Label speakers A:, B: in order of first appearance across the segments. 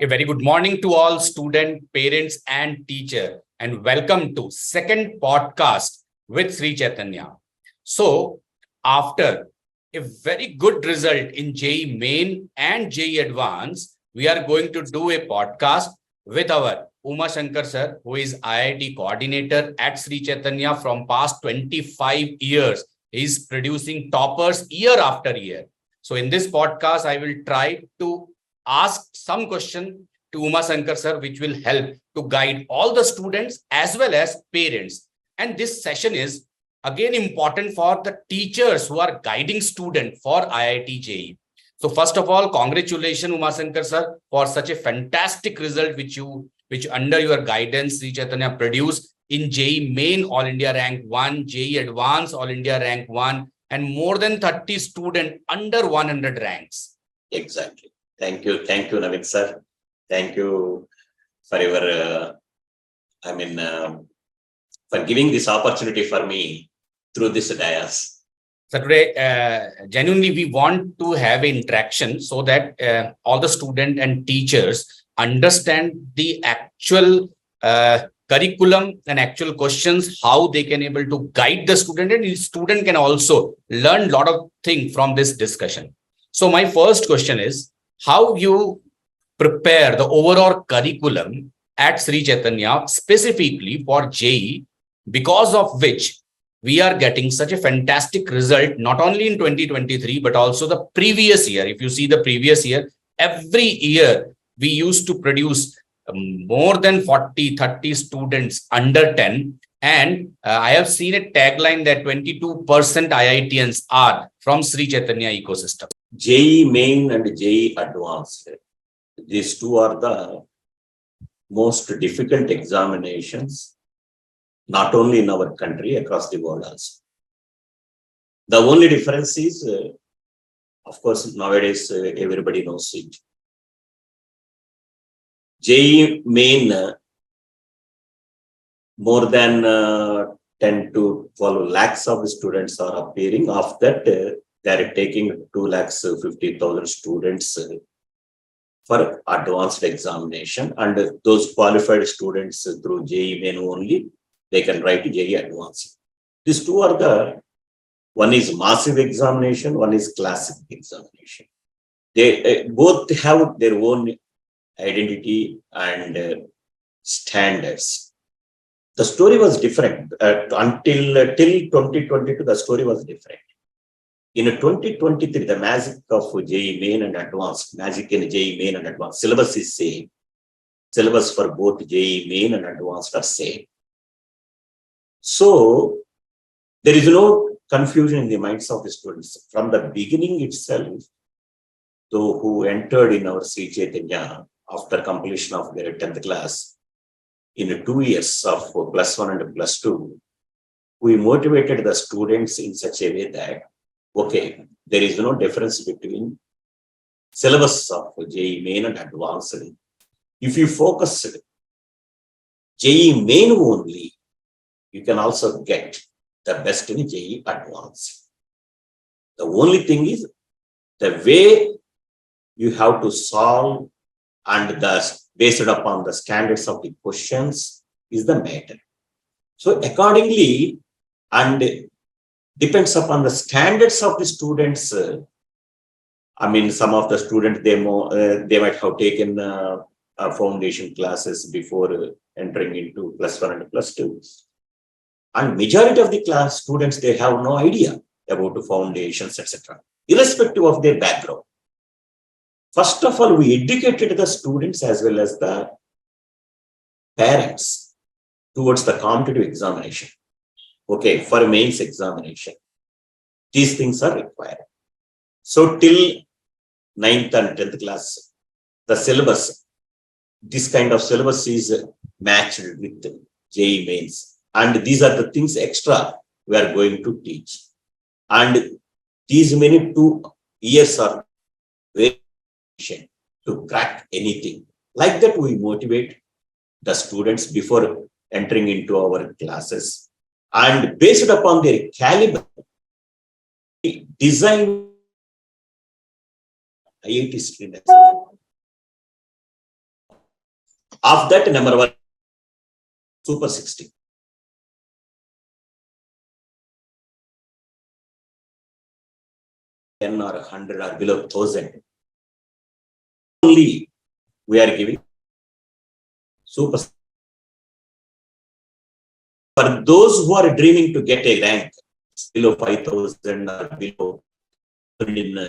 A: A very good morning to all student, parents, and teacher, and welcome to second podcast with Sri Chaitanya. So, after a very good result in JEE Main and JEE Advanced, we are going to do a podcast with our Uma Shankar sir, who is IIT coordinator at Sri Chaitanya from past 25 years. He is producing toppers year after year. So, in this podcast, I will try to ask some question to Uma Shankar sir, which will help to guide all the students as well as parents. And this session is again important for the teachers who are guiding student for IIT JEE. So first of all, congratulations Uma Shankar sir for such a fantastic result which under your guidance Sri Chaitanya produced in JEE Main All India Rank 1, JEE Advanced All India Rank 1, and more than 30 students under 100 ranks.
B: Exactly. Thank you, Navin sir. Thank you for your, for giving this opportunity for me through this dais.
A: So today, genuinely, we want to have an interaction so that all the students and teachers understand the actual curriculum and actual questions, how they can able to guide the student, and the student can also learn a lot of things from this discussion. So my first question is, how you prepare the overall curriculum at Sri Chaitanya specifically for JEE, because of which we are getting such a fantastic result, not only in 2023, but also the previous year. If you see the previous year, every year we used to produce more than 40-30 students under 10. And I have seen a tagline that 22% IITians are from Sri Chaitanya ecosystem.
B: JEE Main and JEE Advanced. These two are the most difficult examinations, not only in our country, across the world also. The only difference is, of course, nowadays everybody knows it. JEE Main, more than 10 to 12 lakhs of students are appearing. Of that, they are taking 2,50,000 students for advanced examination, and those qualified students through JEE Main only, they can write JEE Advanced. These two are one is massive examination, one is classic examination. They both have their own identity and standards. The story was different till 2022. The story was different. In 2023, the magic of JEE Main and Advanced, magic in JEE Main and Advanced, syllabus is same. Syllabus for both JEE Main and Advanced are same. So there is no confusion in the minds of the students. From the beginning itself, those who entered in our Sri Chaitanya after completion of their 10th class, in 2 years of +1 and +2, we motivated the students in such a way that, okay, there is no difference between syllabus of JEE Main and Advanced. If you focus JEE Main only, you can also get the best in JEE Advanced. The only thing is the way you have to solve and based upon the standards of the questions is the matter. So accordingly, and depends upon the standards of the students. Some of the students, they might have taken foundation classes before entering into +1 and +2. And majority of the class students, they have no idea about the foundations, etc., irrespective of their background. First of all, we educated the students as well as the parents towards the competitive examination. Okay, for mains examination, these things are required. So till 9th and 10th class, the syllabus, this kind of syllabus is matched with JEE Mains. And these are the things extra we are going to teach. And these many 2 years are very efficient to crack anything. Like that, we motivate the students before entering into our classes. And based upon their caliber, design IIT stream. Of that, number one, Super 60. Ten or 100 or below 1,000. Only we are giving Super. For those who are dreaming to get a rank below 5,000 or below in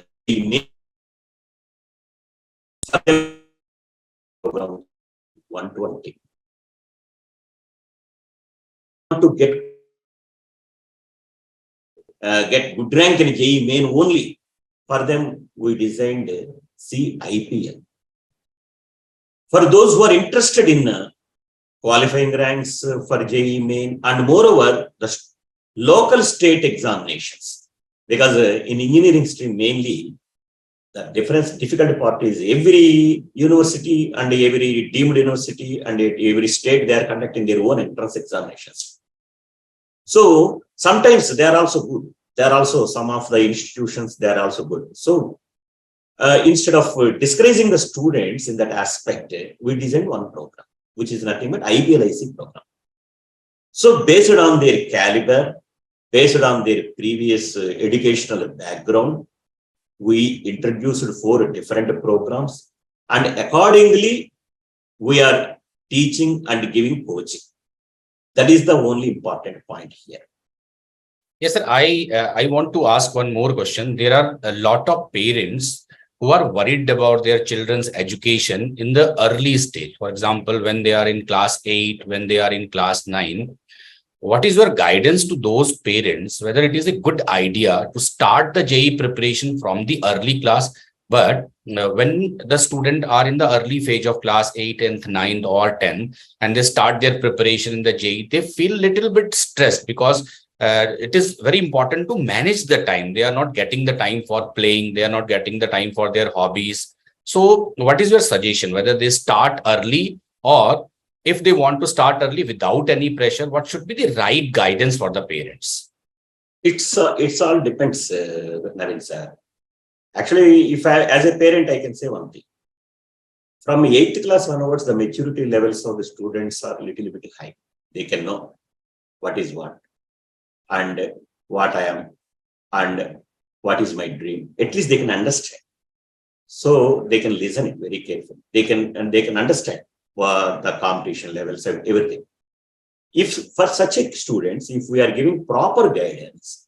B: program 120. To get good rank in JEE main only. For them, we designed CIPL. For those who are interested in qualifying ranks for JEE main, and moreover, the local state examinations. Because in engineering stream mainly, the difficult part is every university and every deemed university and every state, they are conducting their own entrance examinations. So sometimes they are also good. There are also some of the institutions, they are also good. So instead of discouraging the students in that aspect, we designed one program, which is nothing but IPLIC program. So based on their caliber, based on their previous educational background, we introduced 4 different programs, and accordingly, we are teaching and giving coaching. That is the only important point here.
A: Yes, sir. I want to ask one more question. There are a lot of parents who are worried about their children's education in the early stage. For example, when they are in class 8, when they are in class 9. What is your guidance to those parents, whether it is a good idea to start the JEE preparation from the early class, but when the student are in the early phase of class 8th, 9th or 10th, and they start their preparation in the JEE, they feel a little bit stressed because it is very important to manage the time. They are not getting the time for playing. They are not getting the time for their hobbies. So what is your suggestion, whether they start early, or if they want to start early without any pressure, what should be the right guidance for the parents?
B: It's all depends, Navin sir. Actually, if as a parent, I can say one thing. From 8th class onwards, the maturity levels of the students are a little bit high. They can know what is what, and what I am, and what is my dream. At least they can understand. So they can listen it very carefully. They can understand the competition levels and everything. If for such a students, if we are giving proper guidance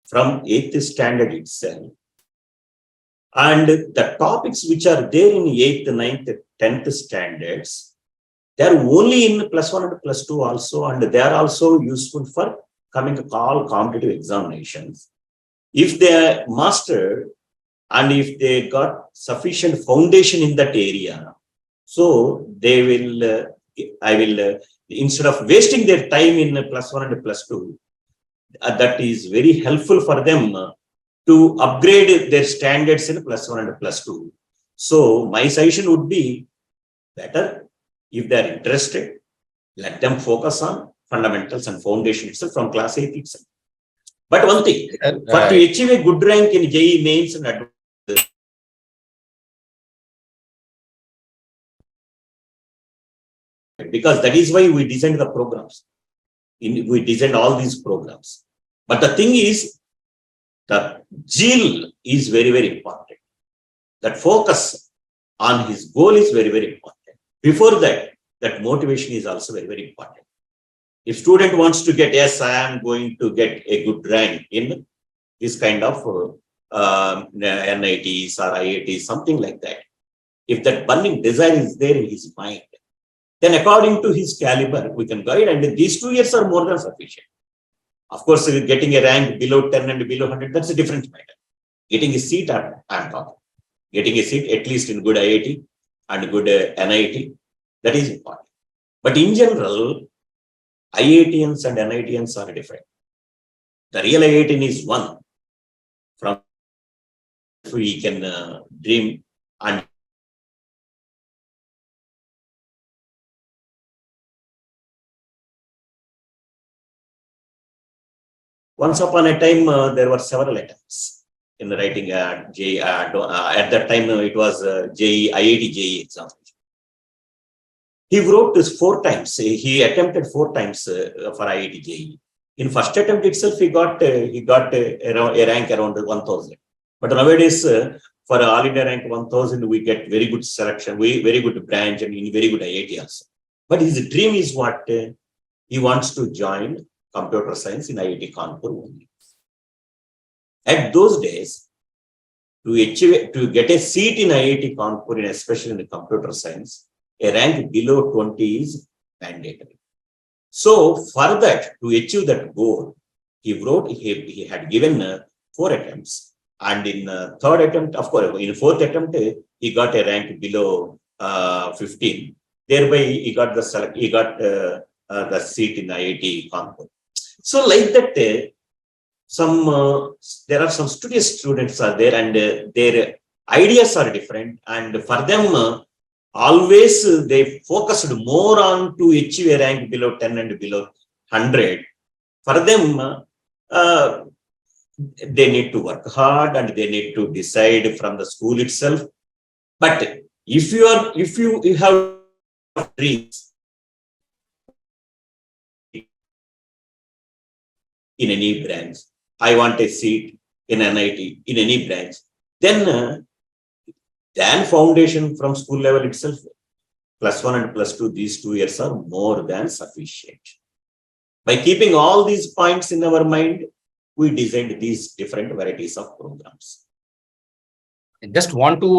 B: from 8th standard itself, and the topics which are there in 8th, 9th, 10th standards, they are only in +1 and +2 also, and they are also useful for coming all competitive examinations. If they are mastered and if they got sufficient foundation in that area, so they will, instead of wasting their time in +1 and +2, that is very helpful for them to upgrade their standards in +1 and +2. So my suggestion would be better if they are interested, let them focus on fundamentals and foundation itself from class 8 itself. But one thing, for to achieve a good rank in JEE mains and because that is why we designed the programs. We designed all these programs. But the thing is, the zeal is very, very important. That focus on his goal is very, very important. Before that, that motivation is also very, very important. If student wants to get, yes, I am going to get a good rank in this kind of NITs or IITs, something like that. If that burning desire is there in his mind, then according to his caliber, we can guide, and these 2 years are more than sufficient. Of course, getting a rank below 10 and below 100, that's a different matter. Getting a seat, I'm talking. Getting a seat, at least in good IIT and good NIT, that is important. But in general, IITians and NITians are different. The real IITian is one from which we can dream and once upon a time, there were several attempts in the writing JEE. At that time, it was JEE, IIT JEE examination. He wrote this 4 times. He attempted 4 times for IIT JEE. In first attempt itself, he got a rank around 1,000. But nowadays, for all India rank 1,000, we get very good selection, very good branch, and in very good IIT also. But his dream is what? He wants to join computer science in IIT Kanpur only. At those days, to get a seat in IIT Kanpur, especially in the computer science, a rank below 20 is mandatory. So for that, to achieve that goal, he had given 4 attempts. And in third attempt, of course, in fourth attempt, he got a rank below 15. Thereby, he got the seat in IIT Kanpur. So like that, there are some studious students are there, and their ideas are different. And for them, always they focused more on to achieve a rank below 10 and below 100. For them, they need to work hard and they need to decide from the school itself. But if you have dreams in any branch, I want a seat in NIT in any branch, then foundation from school level itself, +1 and +2, these 2 years are more than sufficient. By keeping all these points in our mind, we designed these different varieties of programs.
A: I just want to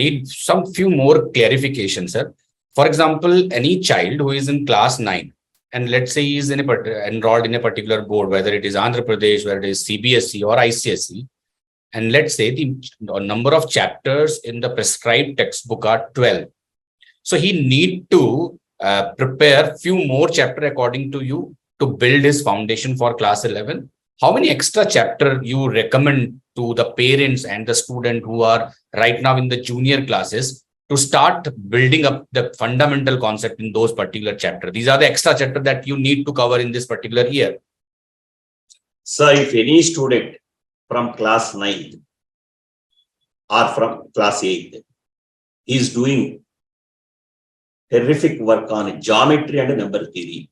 A: need some few more clarifications, sir. For example, any child who is in class 9, and let's say he is enrolled in a particular board, whether it is Andhra Pradesh, whether it is CBSE or ICSE, and let's say the number of chapters in the prescribed textbook are 12. So he need to prepare few more chapter according to you to build his foundation for class 11. How many extra chapter you recommend to the parents and the student who are right now in the junior classes to start building up the fundamental concept in those particular chapter? These are the extra chapter that you need to cover in this particular year.
B: So if any student from class 9 or from class 8 is doing terrific work on geometry and number theory,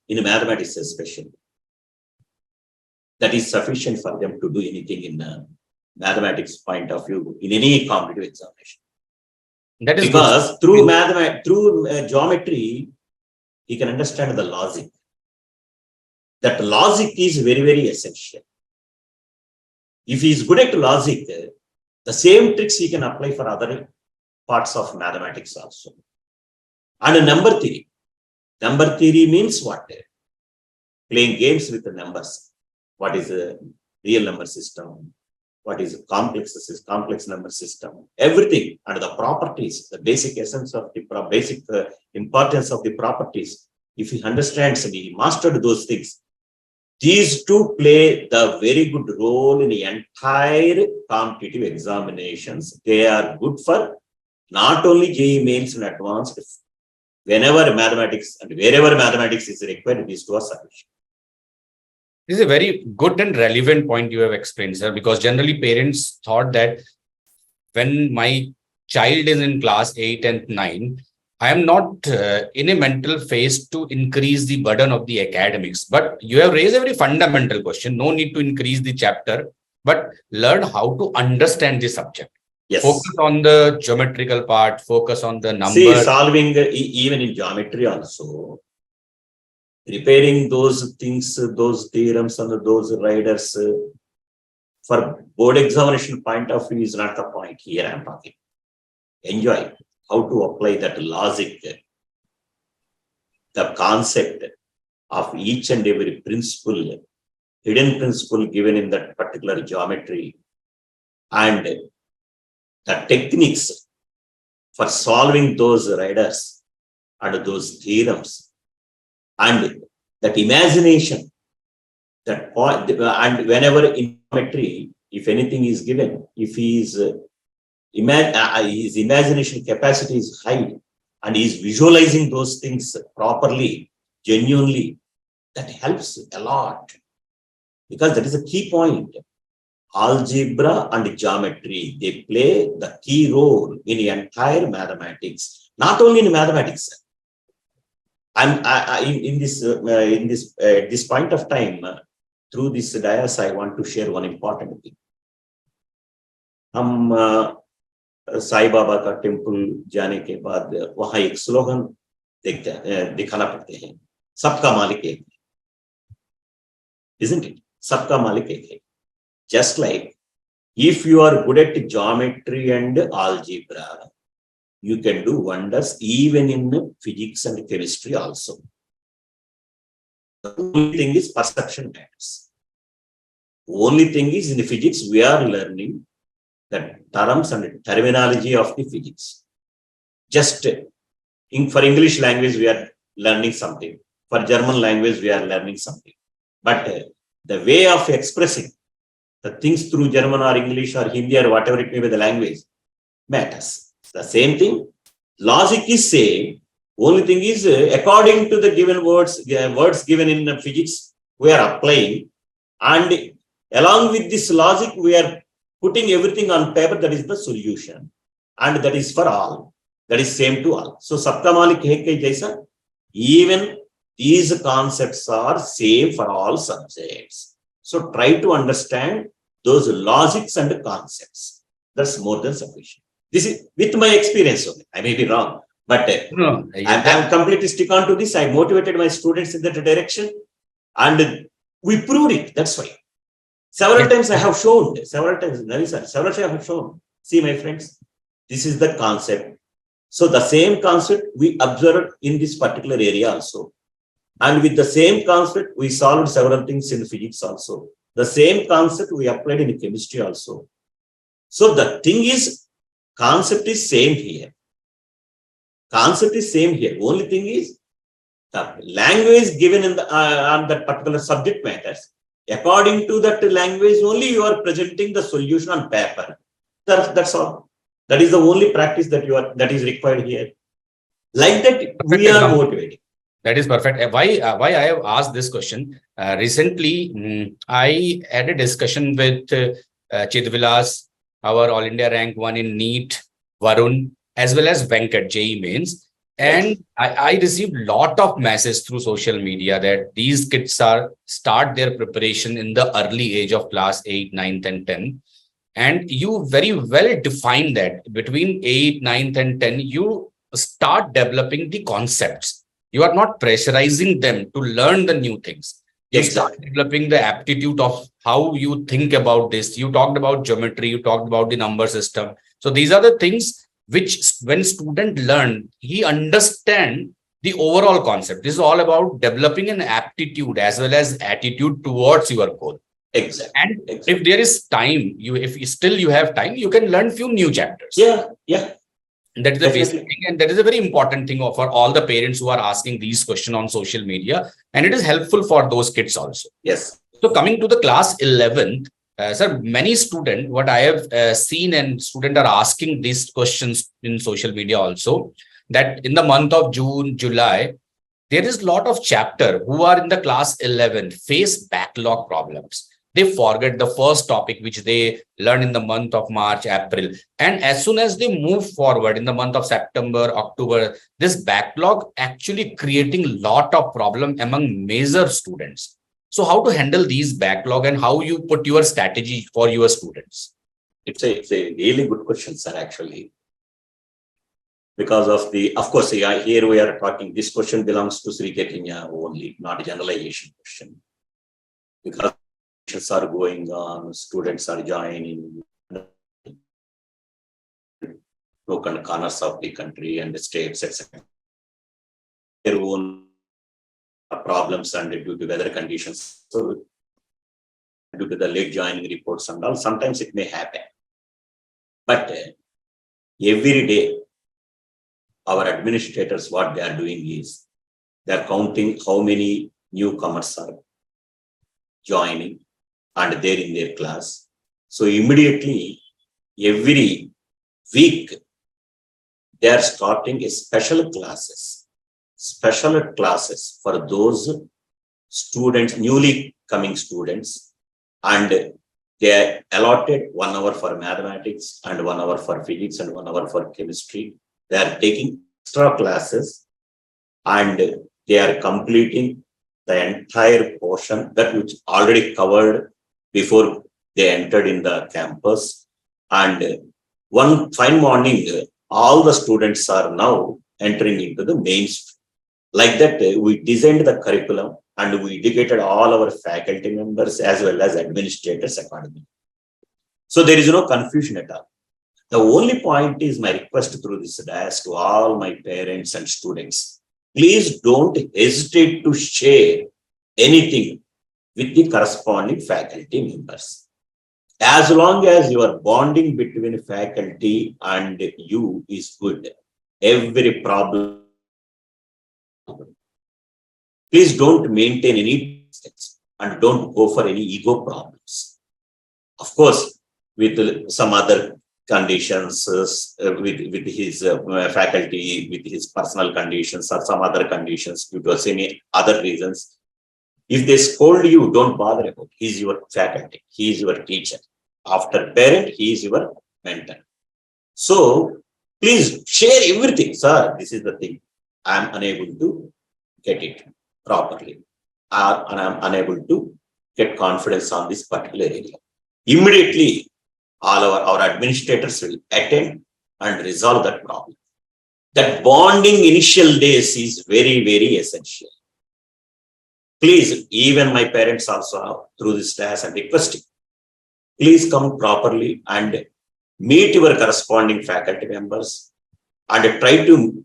B: in mathematics especially, that is sufficient for them to do anything in mathematics point of view in any competitive examination.
A: That is
B: because through geometry, he can understand the logic. That logic is very, very essential. If he is good at logic, the same tricks he can apply for other parts of mathematics also. And number theory. Number theory means what? Playing games with the numbers. What is a real number system? What is a complex number system? Everything, and the properties, the basic essence of the basic importance of the properties. If he understands and he mastered those things, these two play the very good role in the entire competitive examinations. They are good for not only JEE mains and advanced, whenever mathematics and wherever mathematics is required, these two are sufficient.
A: This is a very good and relevant point you have explained, sir, because generally parents thought that when my child is in class 8 and 9, I am not in a mental phase to increase the burden of the academics. But you have raised a very fundamental question. No need to increase the chapter, but learn how to understand the subject.
B: Yes.
A: Focus on the geometrical part, focus on the numbers.
B: See, solving even in geometry also, preparing those things, those theorems and those riders for board examination point of view is not the point here I am talking. Enjoy how to apply that logic, the concept of each and every principle, hidden principle given in that particular geometry, and the techniques for solving those riders and those theorems, and that imagination, that point, and whenever in geometry, if anything is given, if he is his imagination capacity is high and he is visualizing those things properly, genuinely, that helps a lot, because that is a key point. algebra and geometry, they play the key role in the entire mathematics, not only in mathematics. In this point of time, through this dais, I want to share one important thing. हम साई बाबा का temple जाने के बाद वहां एक slogan दिखाना पड़ते हैं, सबका मालिक एक है, isn't it? सबका मालिक एक है. Just like if you are good at geometry and algebra, you can do wonders even in physics and chemistry also. The only thing is perception matters. Only thing is in physics we are learning the terms and terminology of the physics. Just for English language we are learning something. For German language we are learning something. But the way of expressing the things through German or English or Hindi or whatever it may be the language matters. The same thing, logic is same. Only thing is according to the given words given in physics, we are applying, and along with this logic, we are putting everything on paper. That is the solution, and that is for all. That is same to all. So, sabka malik hai ke jaisa, even these concepts are same for all subjects. So, try to understand those logics and concepts. That's more than sufficient. This is with my experience only. I may be wrong, but I'm completely stick on to this. I motivated my students in that direction, and we proved it. That's why. Several times I have shown. Several times I have shown. See, my friends, this is the concept. So the same concept we observed in this particular area also. And with the same concept, we solved several things in physics also. The same concept we applied in chemistry also. So the thing is, concept is same here. Concept is same here. Only thing is, the language given in the on that particular subject matters. According to that language, only you are presenting the solution on paper. That's all. That is the only practice that is required here. Like that, we are motivating.
A: That is perfect. Why I have asked this question? Recently, I had a discussion with Chidvilas, our All India rank 1 in NEET, Varun, as well as Venkat, JEE mains. And I received a lot of messages through social media that these kids start their preparation in the early age of class 8, 9, and 10. And you very well define that between 8, 9, and 10, you start developing the concepts. You are not pressurizing them to learn the new things. You start developing the aptitude of how you think about this. You talked about geometry, you talked about the number system. So these are the things which when student learn, he understand the overall concept. This is all about developing an aptitude as well as attitude towards your goal.
B: Exactly.
A: And if there is time, if you have time, you can learn few new chapters.
B: Yeah.
A: That is the basic thing, and that is a very important thing for all the parents who are asking these questions on social media, and it is helpful for those kids also.
B: Yes.
A: So coming to the class 11th, sir, many students, what I have seen and students are asking these questions in social media also, that in the month of June, July, there is a lot of chapter who are in the class 11 face backlog problems. They forget the first topic which they learn in the month of March, April. And as soon as they move forward in the month of September, October, this backlog actually creating a lot of problem among major students. So how to handle these backlog and how you put your strategy for your students?
B: It's a really good question, sir, actually. Because of course, here we are talking, this question belongs to Sri Chaitanya only, not a generalization question. Because are going on, students are joining broken corners of the country and the states, etc. Their own problems and due to weather conditions, so due to the late joining reports and all, sometimes it may happen. But every day, our administrators, what they are doing is they are counting how many newcomers are joining and they're in their class. So immediately, every week, they are starting a special classes for those students, newly coming students, and They are allotted 1 hour for mathematics and 1 hour for physics and 1 hour for chemistry. They are taking extra classes and they are completing the entire portion that which already covered before they entered in the campus. And one fine morning, all the students are now entering into the mainstream. Like that, we designed the curriculum and we educated all our faculty members as well as administrators accordingly. So there is no confusion at all. The only point is my request through this dais to all my parents and students. Please don't hesitate to share anything with the corresponding faculty members. As long as your bonding between faculty and you is good, every problem. Please don't maintain any distance and don't go for any ego problems. Of course, with some other conditions, with his faculty, with his personal conditions or some other conditions due to any other reasons. If they scold you, don't bother about it. He is your faculty. He is your teacher. After parent, he is your mentor. So please share everything. Sir, this is the thing. I am unable to get it properly. And I am unable to get confidence on this particular area. Immediately, all our administrators will attend and resolve that problem. That bonding initial days is very, very essential. Please, even my parents also through this class I'm requesting, please come properly and meet your corresponding faculty members and try to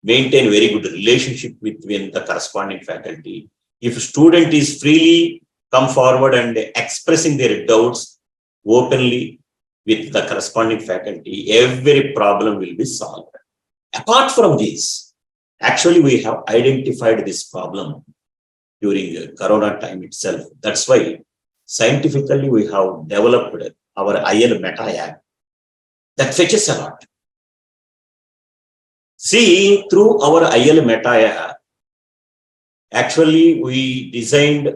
B: maintain very good relationship between the corresponding faculty. If a student is freely come forward and expressing their doubts openly with the corresponding faculty, every problem will be solved. Apart from this, actually we have identified this problem during the Corona time itself. That's why scientifically we have developed our IL Meta app that fetches a lot. See, through our IL Meta app, actually we designed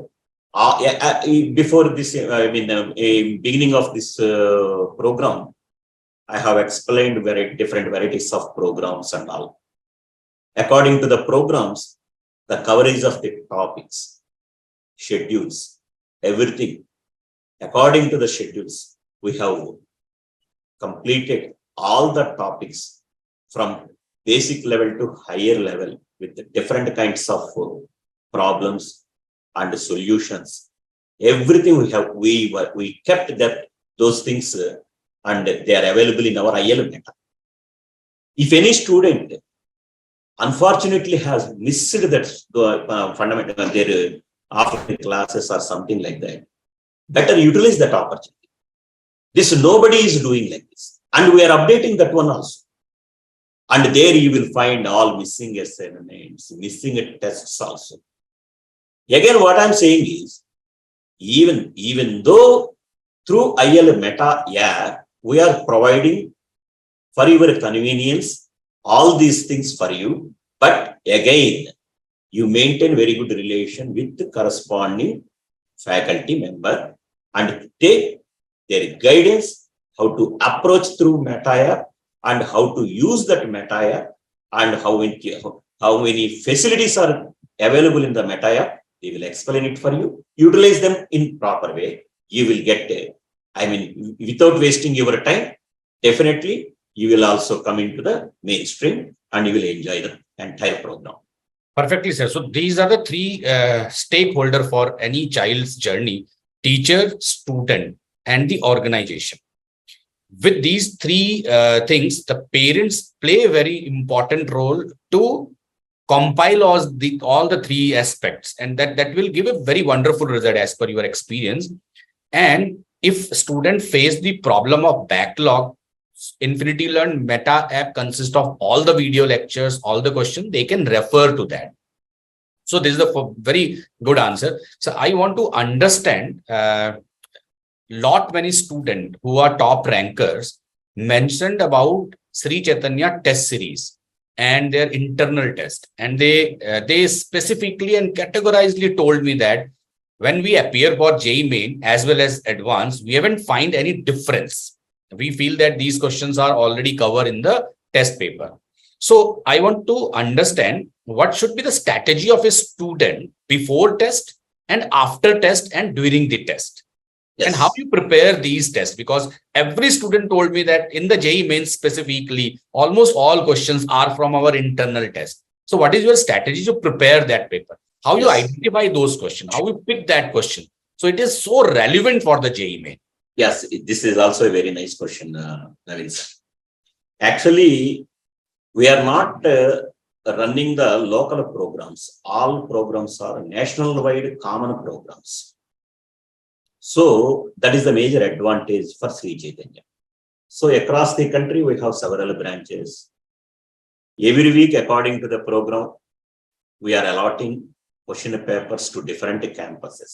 B: before this, beginning of this program, I have explained very different varieties of programs and all. According to the programs, the coverage of the topics, schedules, everything. According to the schedules, we have completed all the topics from basic level to higher level with the different kinds of problems and solutions. Everything we have, we kept those things and they are available in our IL Meta. If any student unfortunately has missed that fundamental their after classes or something like that, better utilize that opportunity. This nobody is doing like this, and we are updating that one also. And there you will find all missing assignments, missing tests also. Again, what I'm saying is, even though through IL Meta app, we are providing for your convenience all these things for you, but again, you maintain very good relation with the corresponding faculty member and take their guidance, how to approach through Meta app and how to use that Meta app and how many facilities are available in the Meta app. They will explain it for you. Utilize them in proper way. You will get, without wasting your time, definitely you will also come into the mainstream and you will enjoy the entire program.
A: Perfectly, sir. So these are the three stakeholders for any child's journey: teacher, student, and the organization. With these three things, the parents play a very important role to compile all the three aspects, and that will give a very wonderful result as per your experience. And if student face the problem of backlog, Infinity Learn Meta app consists of all the video lectures, all the questions, they can refer to that. So this is a very good answer. So I want to understand, many students who are top rankers mentioned about Sri Chaitanya test series and their internal test. And they specifically and categorically told me that when we appear for JEE main as well as advanced, we haven't find any difference. We feel that these questions are already covered in the test paper. So I want to understand what should be the strategy of a student before test and after test and during the test. And how
B: Yes.
A: you prepare these tests? Because every student told me that in the JEE mains specifically, almost all questions are from our internal test. So what is your strategy to prepare that paper? How you
B: Yes.
A: identify those questions? How you pick that question? So it is so relevant for the JEE main.
B: Yes. This is also a very nice question, Naveen sir. Actually, we are not running the local programs. All programs are national-wide common programs. So that is the major advantage for Sri Chaitanya. So across the country, we have several branches. Every week, according to the program, we are allotting question papers to different campuses.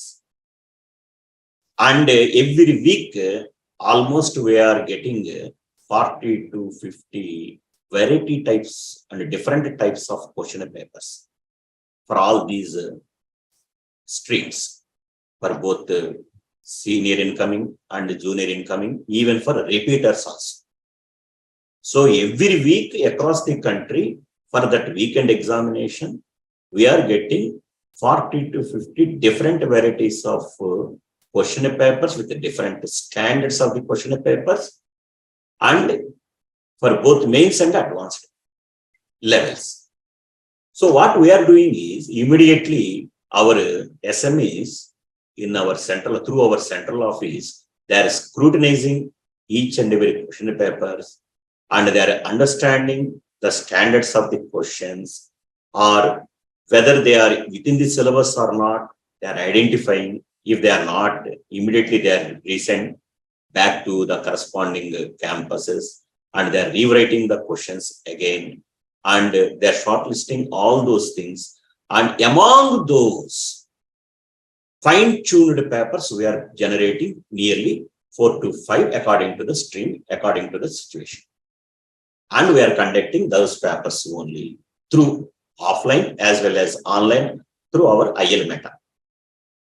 B: And every week, almost we are getting 40 to 50 variety types and different types of question papers for all these streams, for both senior incoming and junior incoming, even for repeaters also. So every week across the country, for that weekend examination, we are getting 40 to 50 different varieties of question papers with the different standards of the question papers, and for both mains and advanced levels. So what we are doing is immediately our SMEs in our central, through our central office, they are scrutinizing each and every question papers, and they are understanding the standards of the questions, or whether they are within the syllabus or not. They are identifying. If they are not, immediately they are resent back to the corresponding campuses, and they are rewriting the questions again, and they are shortlisting all those things. And among those fine-tuned papers, we are generating nearly 4 to 5 according to the stream, according to the situation. And we are conducting those papers only through offline as well as online through our IL Meta.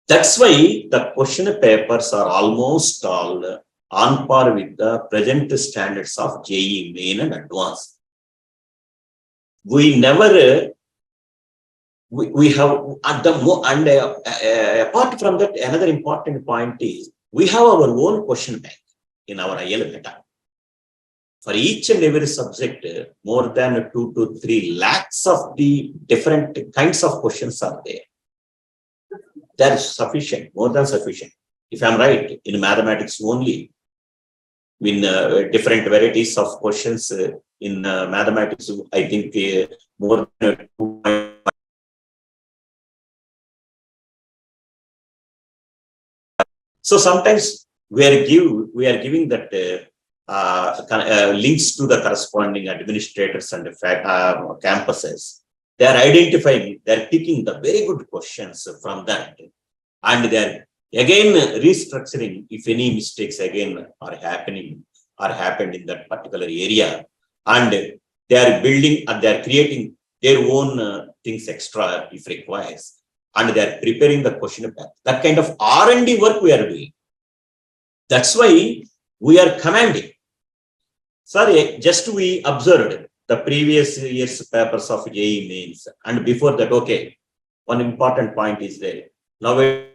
B: That's why the question papers are almost all on par with the present standards of JEE main and advanced. We never we have at the and apart from that, another important point is we have our own question bank in our IL Meta. For each and every subject, more than 2 to 3 lakhs of the different kinds of questions are there. That is sufficient, more than sufficient. If I'm right, in mathematics only, in different varieties of questions in mathematics, I think more than 2. So sometimes we are giving that links to the corresponding administrators and campuses. They are identifying, they are picking the very good questions from that, and they are again restructuring if any mistakes again are happened in that particular area, and they are building and they are creating their own things extra if requires, and they are preparing the question paper. That kind of R&D work we are doing. That's why we are commanding. Sorry, just we observed the previous year's papers of JEE mains, and before that, okay, one important point is there. Now they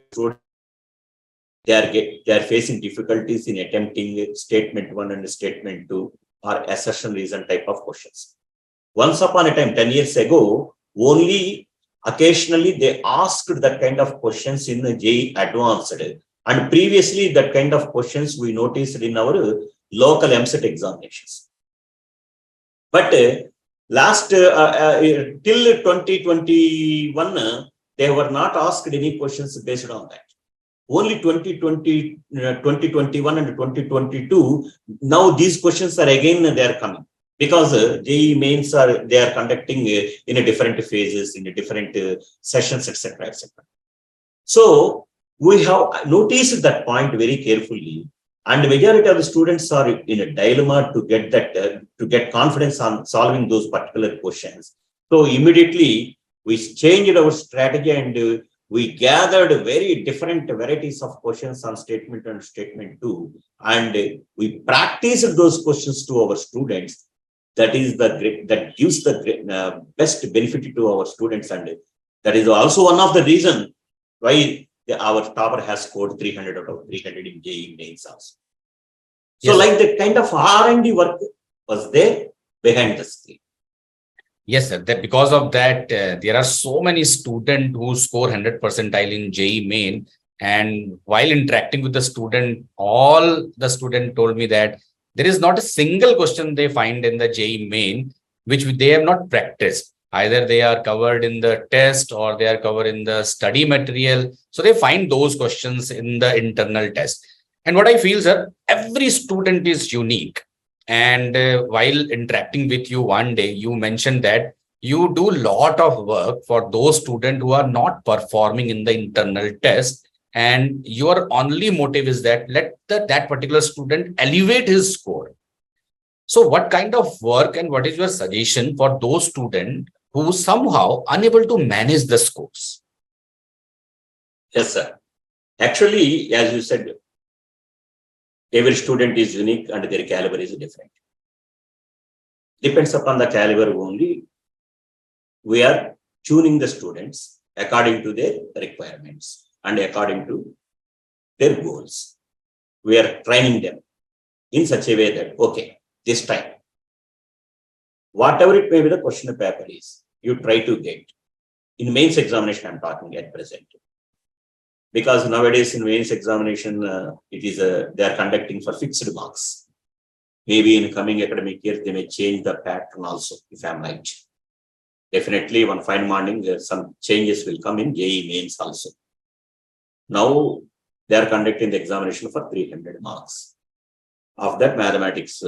B: are facing difficulties in attempting statement 1 and statement 2 or assertion reason type of questions. Once upon a time, 10 years ago, only occasionally they asked that kind of questions in the JEE advanced, and previously that kind of questions we noticed in our local MCET examinations. But last till 2021, they were not asked any questions based on that. Only 2020, 2021 and 2022, now these questions are again, they are coming. Because JEE mains they are conducting in a different phases, in a different sessions, etc., etc. So we have noticed that point very carefully, and the majority of the students are in a dilemma to get that to get confidence on solving those particular questions. So immediately we changed our strategy, and we gathered very different varieties of questions on statement and statement 2, and we practiced those questions to our students. That is the great, that gives the best benefit to our students, and that is also one of the reason why our topper has scored 300 out of 300 in JEE mains also. So
A: Yes,
B: like the kind of R&D work was there behind the screen.
A: yes, sir. That because of that, there are so many students who score 100 percentile in JEE main. And while interacting with the student, all the student told me that there is not a single question they find in the JEE main which they have not practiced. Either they are covered in the test or they are covered in the study material. So they find those questions in the internal test. And what I feel, sir, every student is unique. And while interacting with you one day, you mentioned that you do a lot of work for those students who are not performing in the internal test. And your only motive is that let that particular student elevate his score. So what kind of work and what is your suggestion for those students who somehow unable to manage the scores?
B: Yes, sir. Actually, as you said, every student is unique and their caliber is different. Depends upon the caliber only. We are tuning the students according to their requirements and according to their goals. We are training them in such a way that, okay, this time, whatever it may be the question paper is, you try to get. In mains examination, I'm talking at present. Because nowadays in mains examination, they are conducting for fixed marks. Maybe in coming academic year, they may change the pattern also, if I'm right. Definitely one fine morning, some changes will come in JEE mains also. Now, they are conducting the examination for 300 marks. Of that, mathematics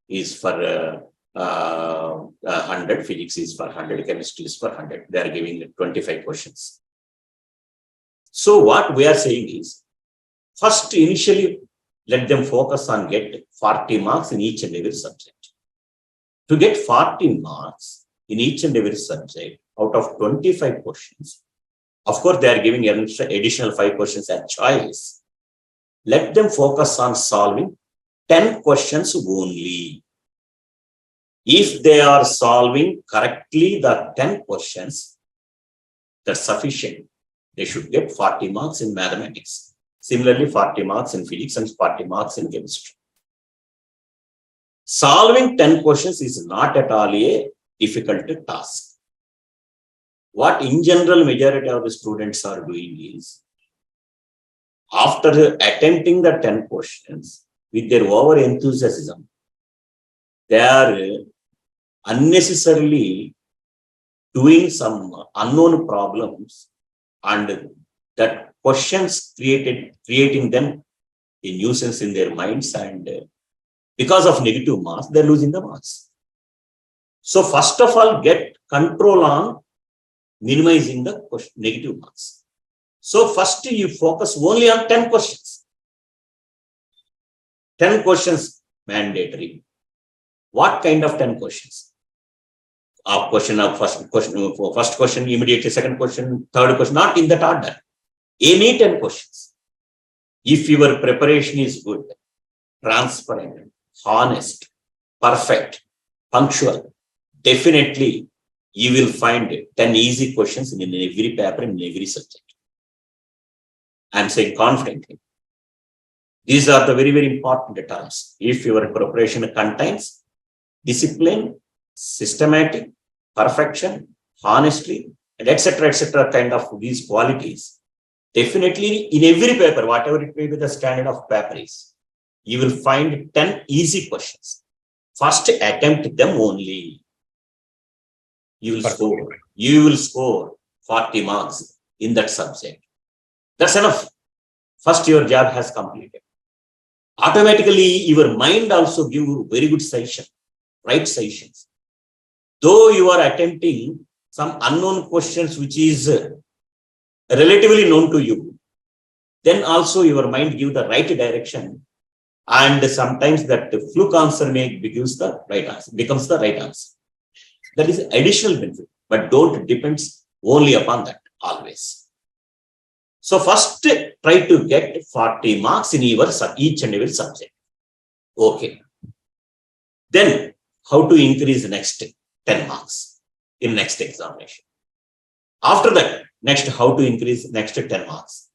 B: is for 100, physics is for 100, chemistry is for 100. They are giving 25 questions. So what we are saying is, first initially, let them focus on get 40 marks in each and every subject. To get 40 marks in each and every subject, out of 25 questions, of course, they are giving an additional 5 questions as choice. Let them focus on solving 10 questions only. If they are solving correctly the 10 questions, that's sufficient. They should get 40 marks in mathematics. Similarly, 40 marks in physics and 40 marks in chemistry. Solving 10 questions is not at all a difficult task. What in general majority of the students are doing is, after attempting the 10 questions with their over enthusiasm, they are unnecessarily doing some unknown problems, and that questions creating them a nuisance in their minds, and because of negative marks, they're losing the marks. So first of all, get control on minimizing the negative marks. So first you focus only on 10 questions. 10 questions mandatory. What kind of 10 questions? First question, immediately second question, third question, not in that order. Any 10 questions. If your preparation is good, transparent, honest, perfect, punctual, definitely you will find 10 easy questions in every paper, in every subject. I'm saying confidently. These are the very, very important terms. If your preparation contains discipline, systematic, perfection, honesty, and etc., kind of these qualities, definitely in every paper, whatever it may be the standard of paper is, you will find 10 easy questions. First attempt them only. You will score 40 marks in that subject. That's enough. First, your job has completed. Automatically, your mind also give very good suggestion, right suggestions. Though you are attempting some unknown questions which is relatively known to you, then also your mind give the right direction, and sometimes that fluke answer becomes the right answer. That is additional benefit, but don't depend only upon that always. So first try to get 40 marks in each and every subject. Okay. Then how to increase the next 10 marks in next examination. After that, next how to increase next 10 marks.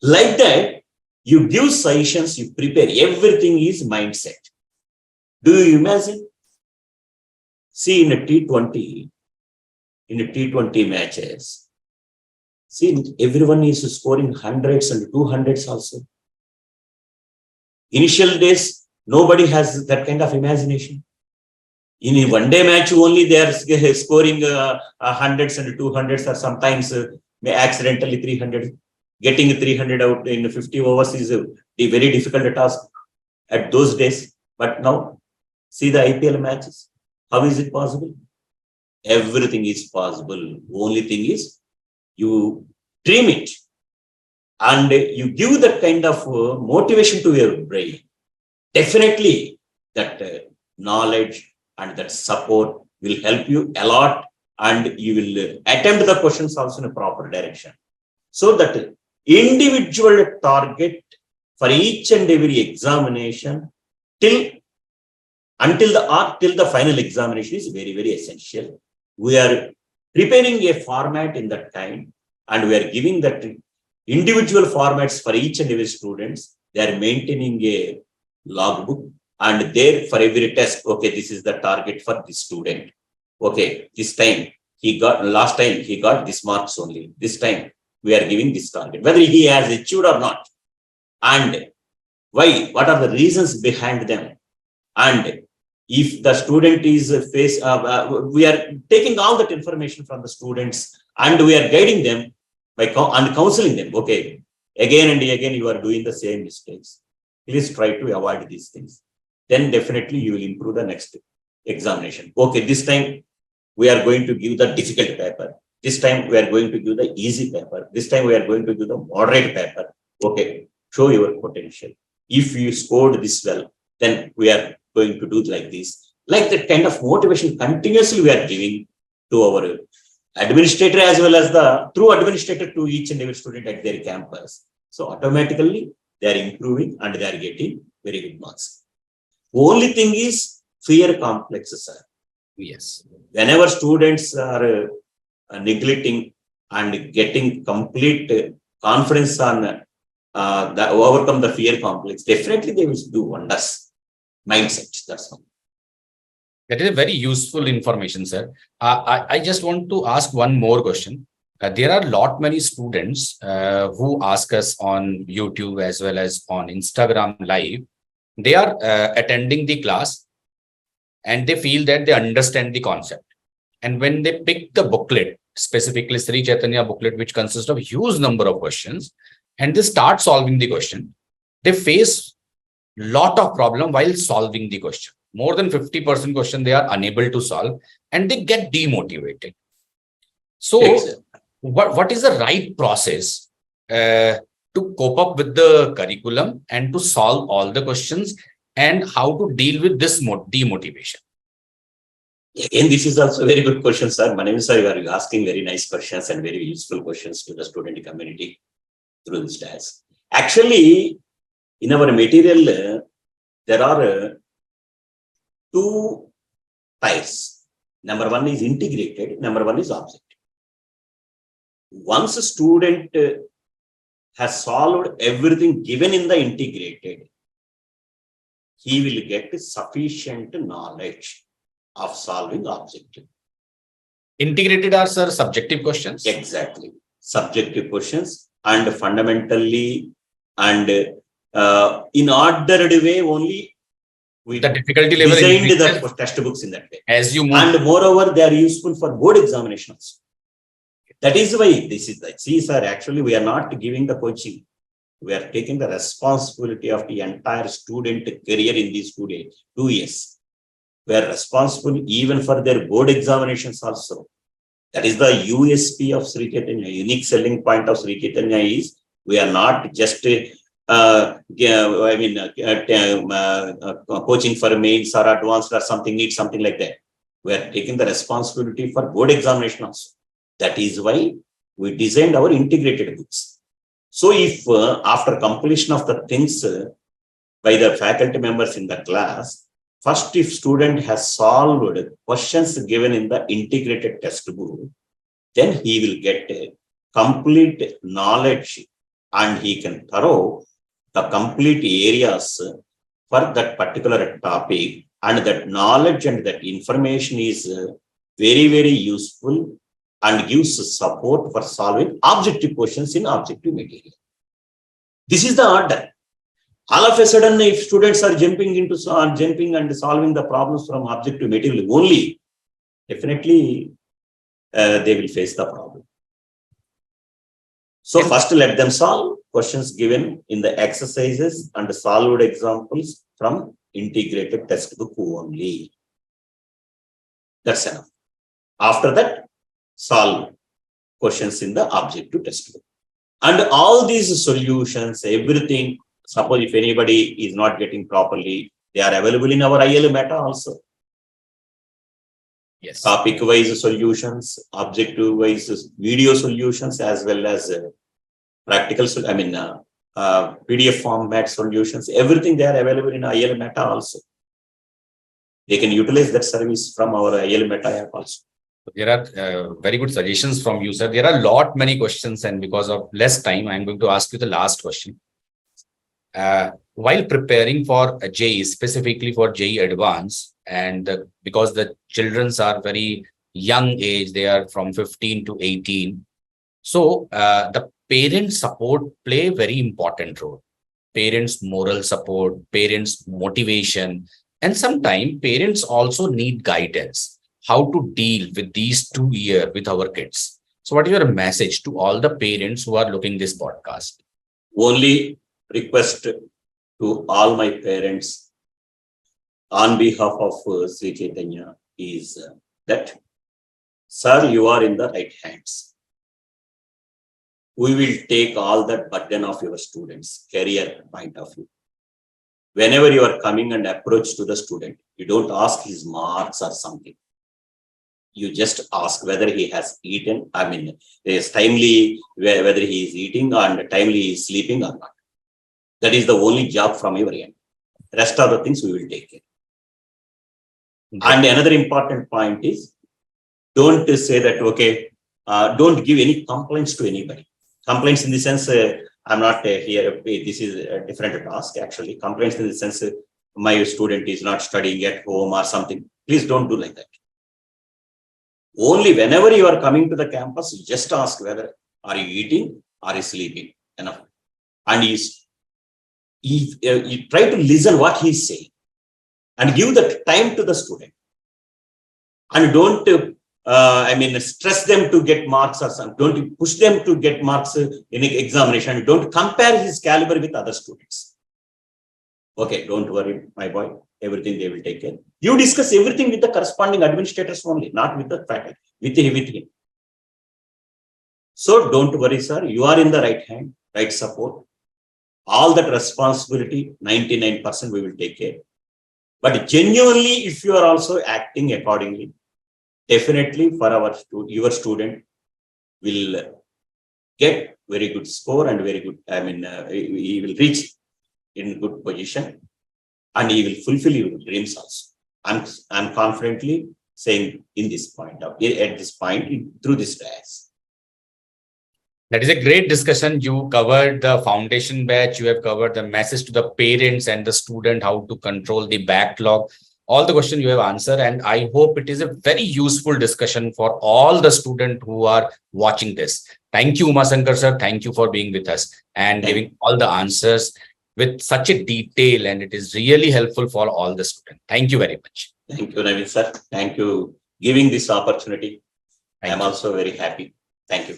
B: Like that, you give suggestions, you prepare, everything is mindset. Do you imagine? See in a T20 matches, see everyone is scoring hundreds and 200s also. Initial days, nobody has that kind of imagination. In a one day match only, they are scoring hundreds and 200s, or sometimes may accidentally 300. Getting 300 out in 50 overs is a very difficult task at those days. But now, see the IPL matches. How is it possible? Everything is possible. Only thing is, you dream it and you give that kind of motivation to your brain. Definitely, that knowledge and that support will help you a lot, and you will attempt the questions also in a proper direction. So that individual target for each and every examination till the final examination is very, very essential. We are preparing a format in that time, and we are giving that individual formats for each and every students. They are maintaining a logbook, and there for every test, okay, this is the target for this student. Okay, this time last time he got this marks only. This time we are giving this target, whether he has achieved or not, and why, what are the reasons behind them. And if the student is we are taking all that information from the students, and we are guiding them and counseling them. Okay, again and again you are doing the same mistakes. Please try to avoid these things. Then definitely you will improve the next examination. Okay, this time we are going to give the difficult paper. This time we are going to give the easy paper. This time we are going to give the moderate paper. Okay, show your potential. If you scored this well, then we are going to do like this. Like that kind of motivation continuously we are giving to our administrator, as well as the through administrator to each and every student at their campus. So automatically they are improving and they are getting very good marks. Only thing is fear complexes, sir.
A: Yes.
B: Whenever students are neglecting and getting complete confidence on overcome the fear complex, definitely they will do wonders. Mindset, that's all.
A: That is a very useful information, sir. I just want to ask one more question. There are many students who ask us on YouTube as well as on Instagram Live. They are attending the class and they feel that they understand the concept. And when they pick the booklet, specifically Sri Chaitanya booklet, which consists of a huge number of questions, and they start solving the question, they face lot of problem while solving the question. More than 50% question they are unable to solve, and they get demotivated. So exactly. What is the right process to cope up with the curriculum and to solve all the questions, and how to deal with this demotivation?
B: Again, this is also a very good question, sir. My name is sir. You are asking very nice questions and very useful questions to the student community through this task. Actually, in our material, there are two types. Number one is integrated. Number one is objective. Once a student has solved everything given in the integrated, he will get sufficient knowledge of solving objective.
A: Integrated are, sir, subjective questions?
B: Exactly. Subjective questions, and fundamentally and in ordered way only we
A: the difficulty level
B: designed the textbooks in that way.
A: As you move.
B: And moreover, they are useful for board examinations. That is why this is the, see, sir, actually we are not giving the coaching. We are taking the responsibility of the entire student career in these 2 years. We are responsible even for their board examinations also. That is the USP of Sri Chaitanya. Unique selling point of Sri Chaitanya is we are not just coaching for mains or advanced or something like that. We are taking the responsibility for board examination also. That is why we designed our integrated books. So if after completion of the things by the faculty members in the class, first if student has solved questions given in the integrated textbook, then he will get a complete knowledge and he can thorough the complete areas for that particular topic, and that knowledge and that information is very, very useful and gives support for solving objective questions in objective material. This is the order. All of a sudden, if students are jumping and solving the problems from objective material only, definitely they will face the problem. So first let them solve questions given in the exercises and solved examples from integrated textbook only. That's enough. After that, solve questions in the objective textbook. And all these solutions, everything, suppose if anybody is not getting properly, they are available in our IL Meta also.
A: Yes.
B: Topic-wise solutions, objective-wise video solutions, as well as practical, PDF format solutions, everything they are available in IL Meta also. They can utilize that service from our IL Meta app also.
A: There are very good suggestions from you, sir. There are many questions, and because of less time, I'm going to ask you the last question. While preparing for a JEE, specifically for JEE Advanced, and because the children are very young age, they are from 15 to 18. So the parent support play a very important role. Parents' moral support, parents' motivation, and sometimes parents also need guidance. How to deal with these 2 years with our kids. So what is your message to all the parents who are looking this podcast?
B: Only request to all my parents on behalf of Sri Chaitanya is that, sir, you are in the right hands. We will take all that burden of your students' career point of view. Whenever you are coming and approach to the student, you don't ask his marks or something. You just ask whether he has eaten, is timely, whether he is eating and timely he is sleeping or not. That is the only job from your end. Rest of the things we will take care. Okay. And another important point is, don't say that, okay, don't give any complaints to anybody. Complaints in the sense, I'm not here, this is a different task actually. Complaints in the sense, my student is not studying at home or something. Please don't do like that. Only whenever you are coming to the campus, you just ask whether are you eating or you sleeping. Enough. And you try to listen what he is saying and give that time to the student. And don't stress them to get marks or something. Don't push them to get marks in an examination. Don't compare his caliber with other students. Okay, don't worry, my boy. Everything they will take care. You discuss everything with the corresponding administrators only, not with the faculty, with him. So don't worry, sir. You are in the right hand, right support. All that responsibility, 99% we will take care. But genuinely, if you are also acting accordingly, definitely for your student will get very good score and very good, he will reach in good position and he will fulfill your dreams also. I'm confidently saying in this point, at this point, through this dais.
A: That is a great discussion. You covered the foundation batch, you have covered the message to the parents and the student, how to control the backlog. All the questions you have answered, and I hope it is a very useful discussion for all the students who are watching this. Thank you, Umasankar sir. Thank you for being with us and giving all the answers with such a detail, and it is really helpful for all the students. Thank you very much.
B: Thank you, Naveen sir. Thank you giving this opportunity. I am also very happy. Thank you.